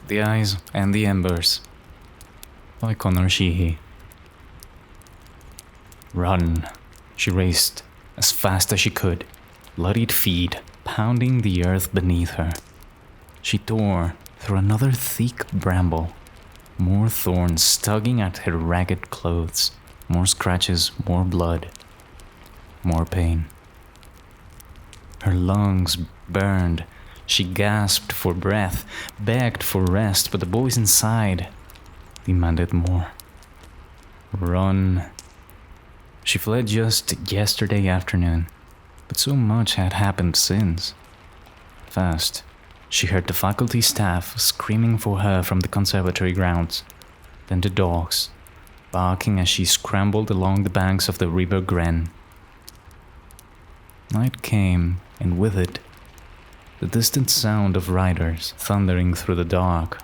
The Eyes and the Embers by Conor Sheehy. Run! She raced as fast as she could, bloodied feet pounding the earth beneath her. She tore through another thick bramble, more thorns tugging at her ragged clothes, more scratches, more blood, more pain. Her lungs burned. She gasped for breath, begged for rest, but the voice inside demanded more. Run. She fled just yesterday afternoon, but so much had happened since. Fast, she heard the faculty staff screaming for her from the conservatory grounds, then the dogs, barking as she scrambled along the banks of the River Gren. Night came, and with it, the distant sound of riders thundering through the dark.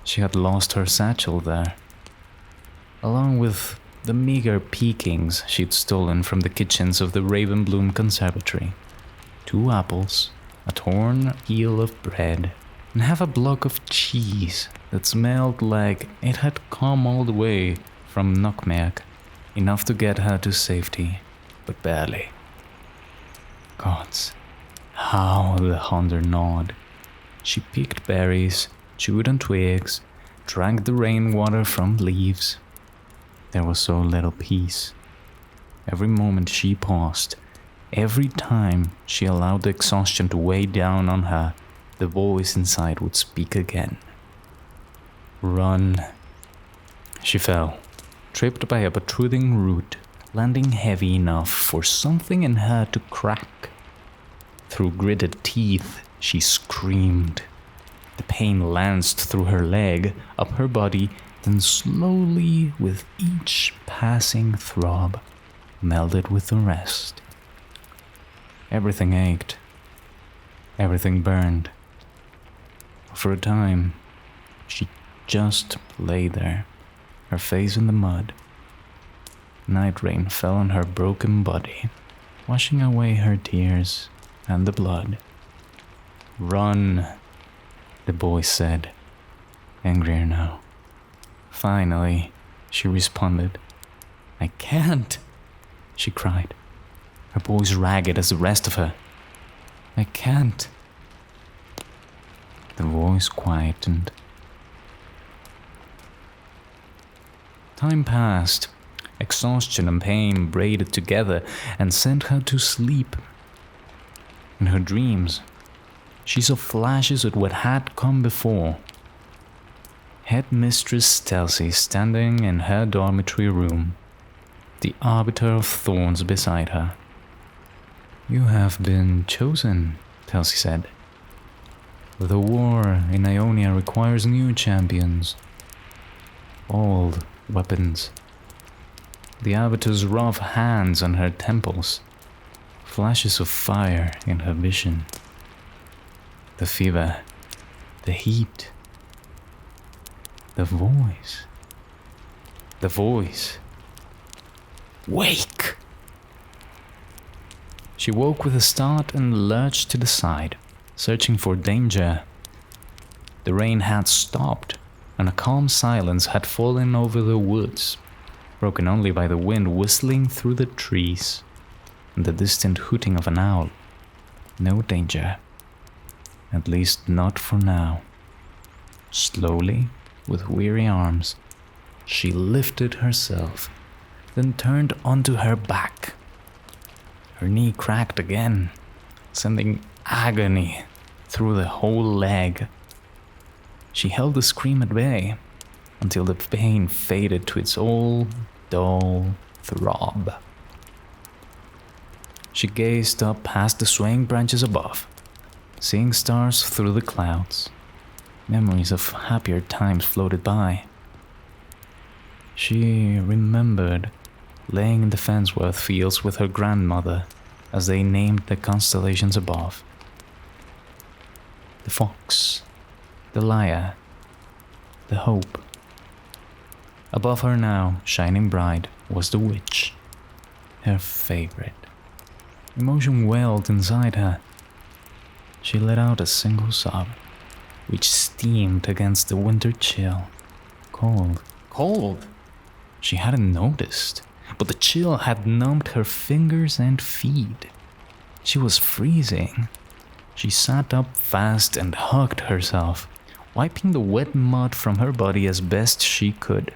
She had lost her satchel there, along with the meager peekings she'd stolen from the kitchens of the Ravenbloom Conservatory. 2 apples, a torn eel of bread, and half a block of cheese that smelled like it had come all the way from Knockmerk, enough to get her to safety, but barely. Gods, how the hunter gnawed. She picked berries, chewed on twigs, drank the rainwater from leaves. There was so little peace. Every moment she paused, every time she allowed the exhaustion to weigh down on her, the voice inside would speak again. Run. She fell, tripped by a protruding root, landing heavy enough for something in her to crack. Through gritted teeth, she screamed. The pain lanced through her leg, up her body, then slowly, with each passing throb, melded with the rest. Everything ached. Everything burned. For a time, she just lay there, her face in the mud. Night rain fell on her broken body, washing away her tears and the blood. Run, the boy said, angrier now. Finally, she responded. I can't, she cried, her voice ragged as the rest of her. I can't. The voice quietened. Time passed. Exhaustion and pain braided together and sent her to sleep. In her dreams, she saw flashes of what had come before. Headmistress Stelsey standing in her dormitory room, the arbiter of thorns beside her. You have been chosen, Telsey said. The war in Ionia requires new champions. Old weapons. The arbiter's rough hands on her temples. Flashes of fire in her vision. The fever. The heat. The voice. The voice. Wake! She woke with a start and lurched to the side, searching for danger. The rain had stopped, and a calm silence had fallen over the woods, broken only by the wind whistling through the trees and the distant hooting of an owl. No danger. At least not for now. Slowly, with weary arms, she lifted herself, then turned onto her back. Her knee cracked again, sending agony through the whole leg. She held the scream at bay until the pain faded to its old, dull throb. She gazed up past the swaying branches above, seeing stars through the clouds. Memories of happier times floated by. She remembered laying in the Fensworth fields with her grandmother as they named the constellations above. The Fox, the Lyre, the Hope. Above her now, shining bright, was the Witch, her favorite. Emotion welled inside her. She let out a single sob. which steamed against the winter chill. Cold. Cold! She hadn't noticed, but the chill had numbed her fingers and feet. She was freezing. She sat up fast and hugged herself, wiping the wet mud from her body as best she could.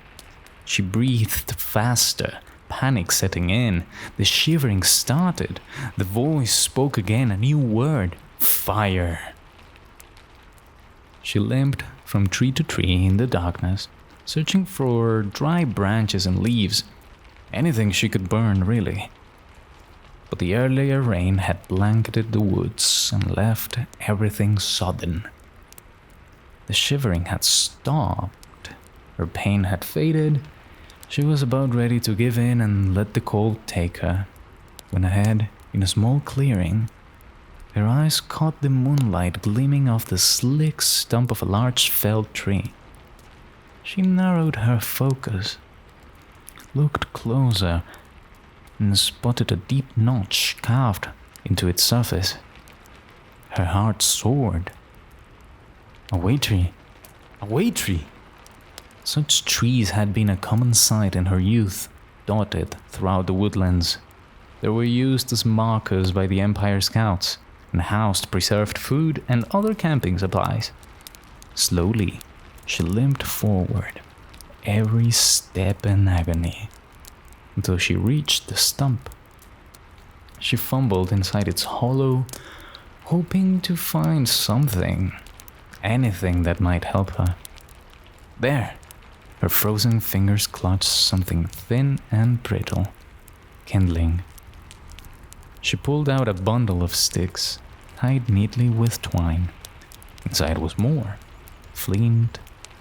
She breathed faster, panic setting in. The shivering started. The voice spoke again, a new word: fire. She limped from tree to tree in the darkness, searching for dry branches and leaves, anything she could burn, really. But the earlier rain had blanketed the woods and left everything sodden. The shivering had stopped. Her pain had faded. She was about ready to give in and let the cold take her, when ahead, in a small clearing, her eyes caught the moonlight gleaming off the slick stump of a large felled tree. She narrowed her focus, looked closer, and spotted a deep notch carved into its surface. Her heart soared. A weight tree! A weight tree! Such trees had been a common sight in her youth, dotted throughout the woodlands. They were used as markers by the Empire Scouts and housed preserved food and other camping supplies. Slowly, she limped forward, every step in agony, until she reached the stump. She fumbled inside its hollow, hoping to find something, anything that might help her. There! Her frozen fingers clutched something thin and brittle, kindling. She pulled out a bundle of sticks, tied neatly with twine. Inside was more: flint,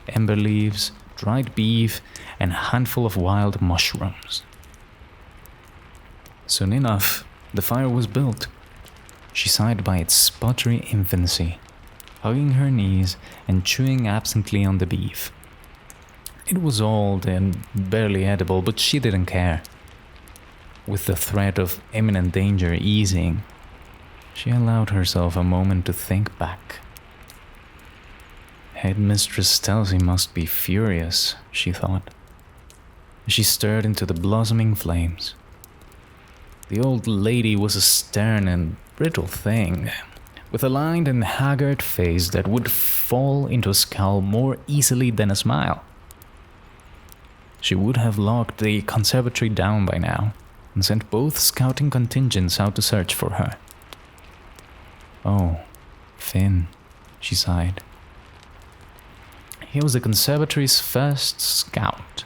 ember leaves, dried beef, and a handful of wild mushrooms. Soon enough, the fire was built. She sighed by its sputtery infancy, hugging her knees and chewing absently on the beef. It was old and barely edible, but she didn't care. With the threat of imminent danger easing, she allowed herself a moment to think back. Headmistress Stelzy must be furious, she thought. She stared into the blossoming flames. The old lady was a stern and brittle thing, with a lined and haggard face that would fall into a scowl more easily than a smile. She would have locked the conservatory down by now, and sent both scouting contingents out to search for her. Oh, Finn, she sighed. He was the conservatory's first scout.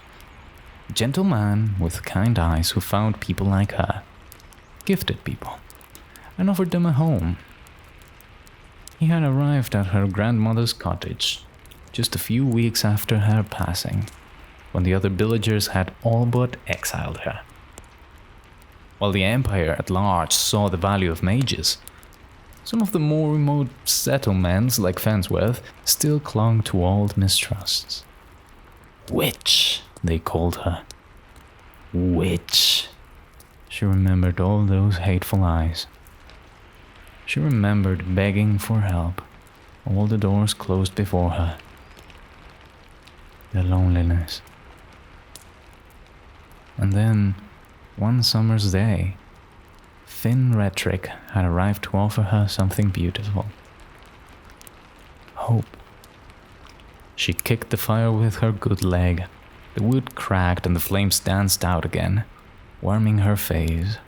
A gentleman with kind eyes who found people like her, gifted people, and offered them a home. He had arrived at her grandmother's cottage just a few weeks after her passing, when the other villagers had all but exiled her. While the Empire at large saw the value of mages, some of the more remote settlements, like Fansworth, still clung to old mistrusts. Witch, they called her. Witch. She remembered all those hateful eyes. She remembered begging for help, all the doors closed before her. The loneliness. And then, one summer's day, Finn Retrick had arrived to offer her something beautiful. Hope. She kicked the fire with her good leg. The wood cracked and the flames danced out again, warming her face.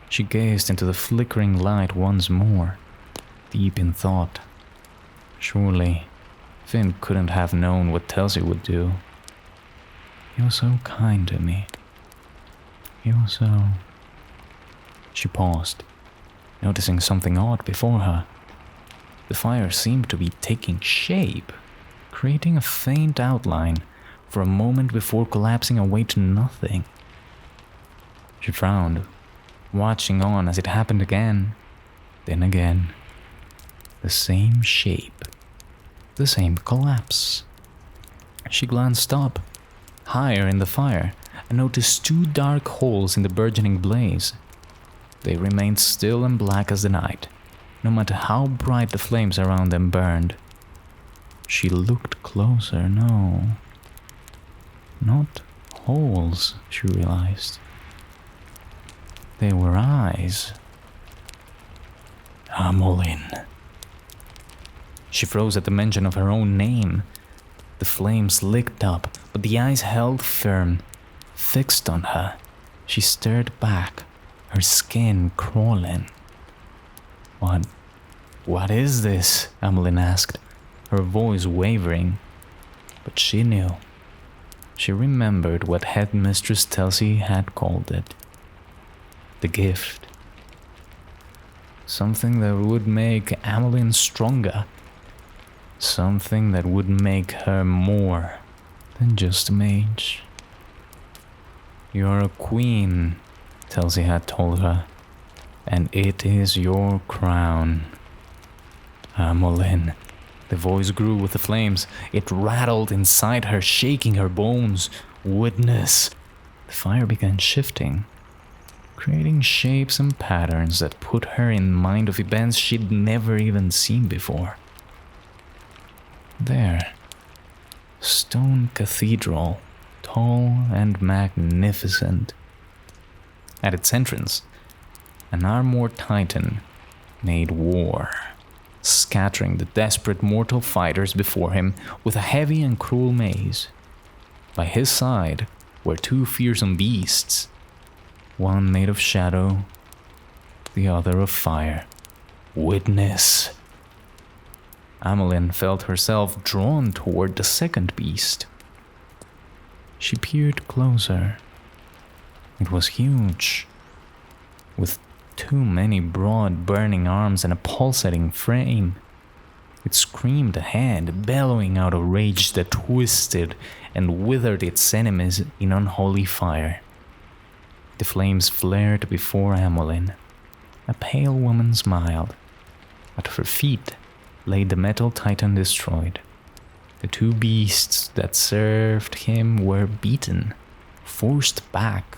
She gazed into the flickering light once more, deep in thought. Surely, Finn couldn't have known what Telsey would do. He was so kind to me. He was so... She paused, noticing something odd before her. The fire seemed to be taking shape, creating a faint outline for a moment before collapsing away to nothing. She frowned, watching on as it happened again, then again. The same shape, the same collapse. She glanced up, higher in the fire, and noticed two dark holes in the burgeoning blaze. They remained still and black as the night, no matter how bright the flames around them burned. She looked closer. No. Not holes, she realized. They were eyes. Amolin. She froze at the mention of her own name. The flames licked up, but the eyes held firm, fixed on her. She stared back, her skin crawling. What is this? Amolin asked, her voice wavering. But she knew. She remembered what Headmistress Telsey had called it. The gift. Something that would make Amolin stronger. Something that would make her more than just a mage. You're a queen, Telsey had told her, and it is your crown. Amolin. The voice grew with the flames. It rattled inside her, shaking her bones. Witness. The fire began shifting, creating shapes and patterns that put her in mind of events she'd never even seen before. There. Stone cathedral, tall and magnificent. At its entrance, an armored titan made war, scattering the desperate mortal fighters before him with a heavy and cruel maze. By his side were two fearsome beasts, one made of shadow, the other of fire. Witness. Amolin felt herself drawn toward the second beast. She peered closer. It was huge, with too many broad burning arms and a pulsating frame. It screamed ahead, bellowing out a rage that twisted and withered its enemies in unholy fire. The flames flared before Amolin. A pale woman smiled. At her feet lay the metal titan destroyed. The two beasts that served him were beaten, forced back.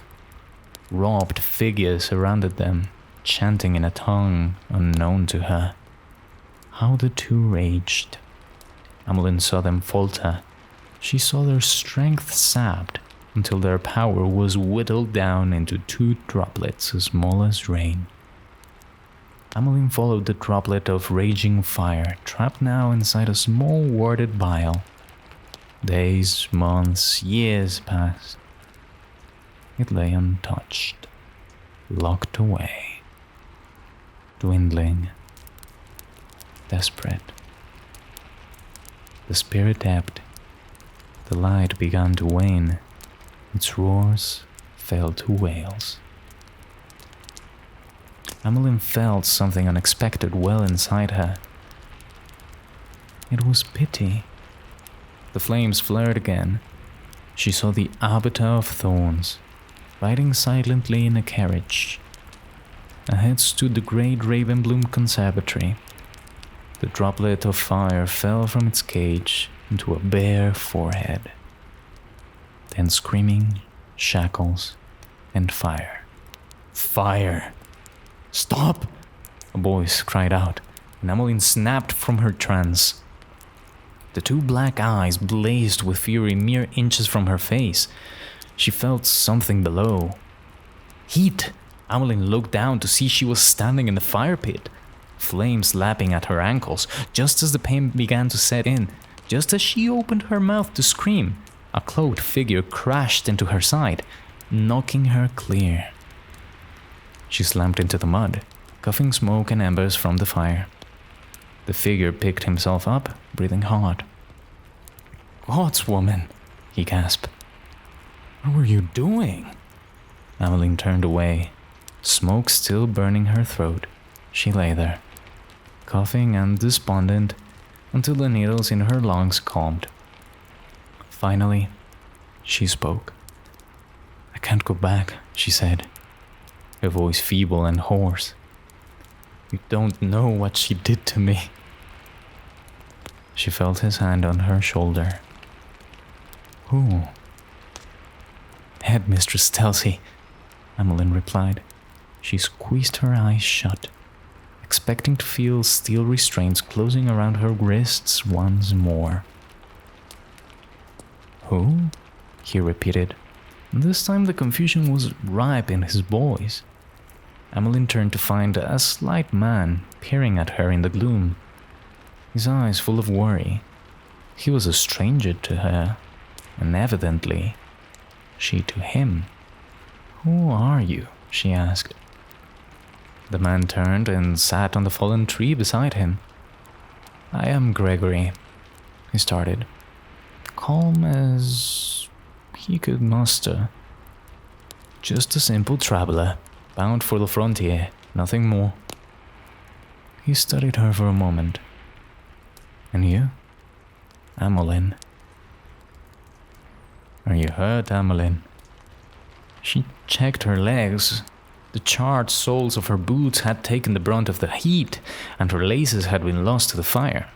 Robbed figures surrounded them, chanting in a tongue unknown to her. How the two raged. Amolin saw them falter. She saw their strength sapped until their power was whittled down into two droplets as small as rain. Amolin followed the droplet of raging fire, trapped now inside a small warded vial. Days, months, years passed. It lay untouched, locked away, dwindling, desperate. The spirit ebbed. The light began to wane. Its roars fell to wails. Amolin felt something unexpected well inside her. It was pity. The flames flared again. She saw the Arbiter of Thorns, riding silently in a carriage. Ahead stood the great Ravenbloom Conservatory. The droplet of fire fell from its cage into a bare forehead. Then screaming, shackles, and fire. Fire! Stop! A voice cried out, and Amolin snapped from her trance. The two black eyes blazed with fury mere inches from her face. She felt something below. Heat! Amolin looked down to see she was standing in the fire pit, flames lapping at her ankles. Just as the pain began to set in, just as she opened her mouth to scream, a cloaked figure crashed into her side, knocking her clear. She slammed into the mud, coughing smoke and embers from the fire. The figure picked himself up, breathing hard. "Gods, woman," he gasped. "What were you doing?" Amolin turned away, smoke still burning her throat. She lay there, coughing and despondent, until the needles in her lungs calmed. Finally, she spoke. "I can't go back," she said, her voice feeble and hoarse. "You don't know what she did to me." She felt his hand on her shoulder. "Who?" "Headmistress Telsey," Amolin replied. She squeezed her eyes shut, expecting to feel steel restraints closing around her wrists once more. "Who?" he repeated. This time the confusion was ripe in his voice. Emmeline turned to find a slight man peering at her in the gloom, his eyes full of worry. He was a stranger to her, and evidently, she to him. "Who are you?" she asked. The man turned and sat on the fallen tree beside him. "I am Gregory," he started, calm as he could muster. "Just a simple traveler, bound for the frontier, nothing more." He studied her for a moment. "And you?" "Emmeline." "Are you hurt, Emmeline?" She checked her legs. The charred soles of her boots had taken the brunt of the heat, and her laces had been lost to the fire.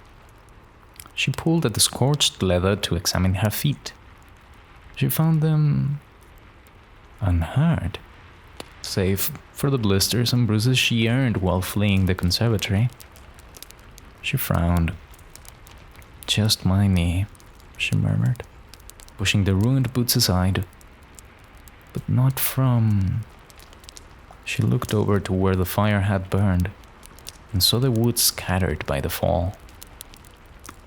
She pulled at the scorched leather to examine her feet. She found them unhurt, save for the blisters and bruises she earned while fleeing the conservatory. She frowned. "Just my knee," she murmured, pushing the ruined boots aside. "But not from..." She looked over to where the fire had burned and saw the wood scattered by the fall.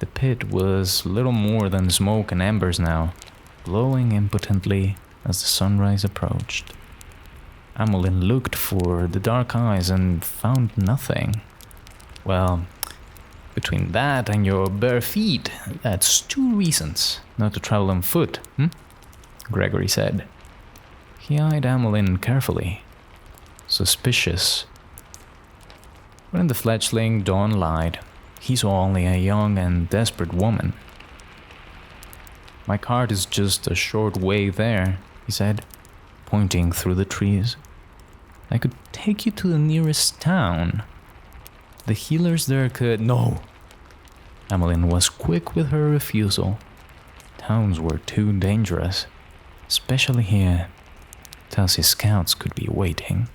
The pit was little more than smoke and embers now, glowing impotently as the sunrise approached. Emmeline looked for the dark eyes and found nothing. "Well, between that and your bare feet, that's 2 reasons not to travel on foot, Gregory said. He eyed Emmeline carefully, suspicious. When the fledgling Dawn lied, he saw only a young and desperate woman. "My cart is just a short way there," he said, pointing through the trees. "I could take you to the nearest town. The healers there could..." "No!" Emmeline was quick with her refusal. Towns were too dangerous, especially here. Telsey's scouts could be waiting.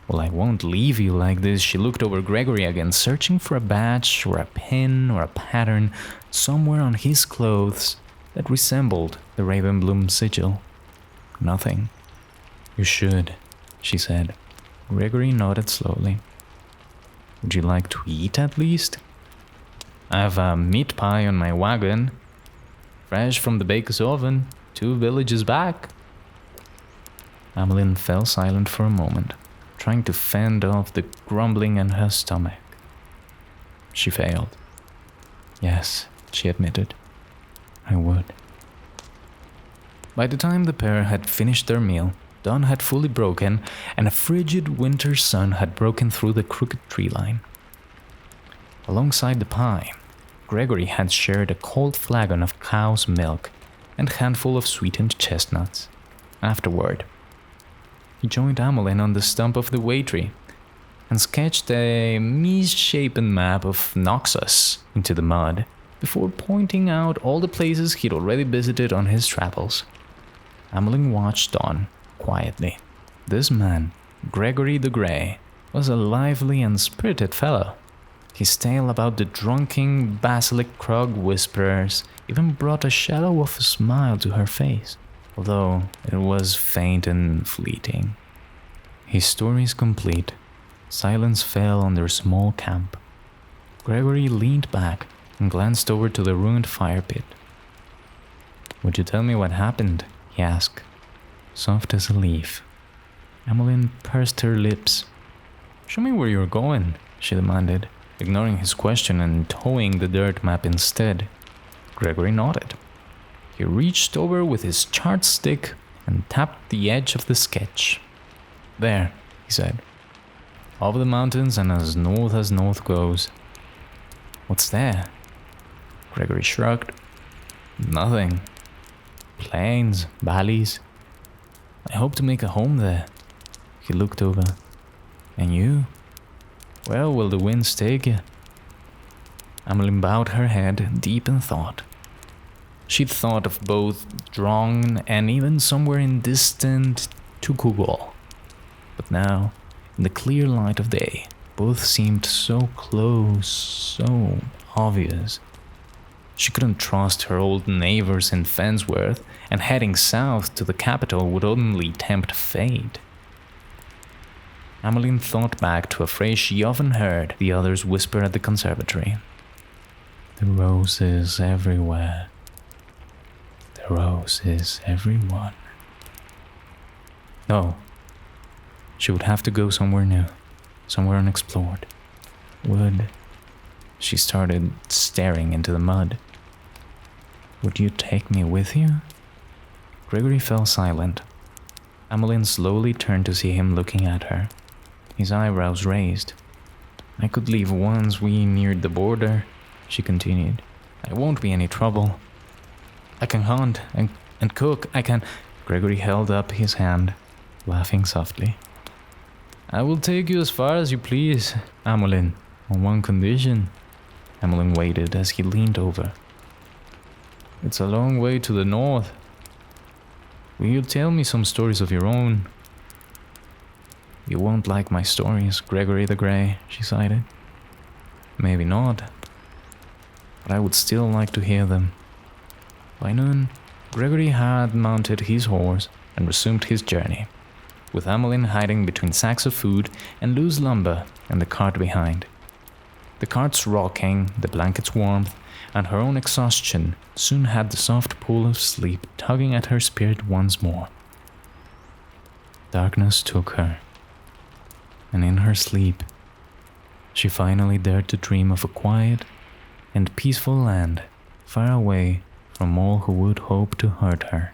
"Well, I won't leave you like this." She looked over Gregory again, searching for a badge or a pin or a pattern somewhere on his clothes that resembled the Ravenbloom sigil. Nothing. "You should," she said. Gregory nodded slowly. "Would you like to eat at least? I have a meat pie on my wagon, fresh from the baker's oven, 2 villages back." Emmeline fell silent for a moment, trying to fend off the grumbling in her stomach. She failed. "Yes," she admitted, "I would." By the time the pair had finished their meal, dawn had fully broken, and a frigid winter sun had broken through the crooked tree line. Alongside the pie, Gregory had shared a cold flagon of cow's milk and a handful of sweetened chestnuts. Afterward, he joined Emmeline on the stump of the way tree and sketched a misshapen map of Noxus into the mud before pointing out all the places he'd already visited on his travels. Emmeline watched on quietly. This man, Gregory the Grey, was a lively and spirited fellow. His tale about the drunken basilic crug whisperers even brought a shadow of a smile to her face, although it was faint and fleeting. His stories complete, silence fell on their small camp. Gregory leaned back and glanced over to the ruined fire pit. "Would you tell me what happened?" he asked, soft as a leaf. Emmeline pursed her lips. "Show me where you're going," she demanded, ignoring his question and towing the dirt map instead. Gregory nodded. He reached over with his chart stick and tapped the edge of the sketch. "There," he said. "Over the mountains and as north goes." "What's there?" Gregory shrugged. "Nothing. Plains, valleys. I hope to make a home there." He looked over. "And you? Where will the winds take you?" Emmeline bowed her head, deep in thought. She'd thought of both Drong and even somewhere in distant Tukugol. But now, in the clear light of day, Both seemed so close, so obvious. She couldn't trust her old neighbors in Fensworth, and heading south to the capital would only tempt fate. Emmeline thought back to a phrase she often heard the others whisper at the conservatory. The rose is everywhere. The rose is everyone. No. She would have to go somewhere new, somewhere unexplored. Would... She started staring into the mud. Would you take me with you? Gregory fell silent. Emmeline slowly turned to see him looking at her, his eyebrows raised. I could leave once we neared the border, she continued. It won't be any trouble. I can hunt and cook, I can... Gregory held up his hand, laughing softly. I will take you as far as you please, Emmeline, on one condition. Emmeline waited as he leaned over. It's a long way to the north. Will you tell me some stories of your own? You won't like my stories, Gregory the Grey, she sighed. Maybe not, but I would still like to hear them. By noon, Gregory had mounted his horse and resumed his journey, with Emmeline hiding between sacks of food and loose lumber and the cart behind. The cart's rocking, the blanket's warmth, and her own exhaustion soon had the soft pull of sleep tugging at her spirit once more. Darkness took her, and in her sleep, she finally dared to dream of a quiet and peaceful land far away from all who would hope to hurt her.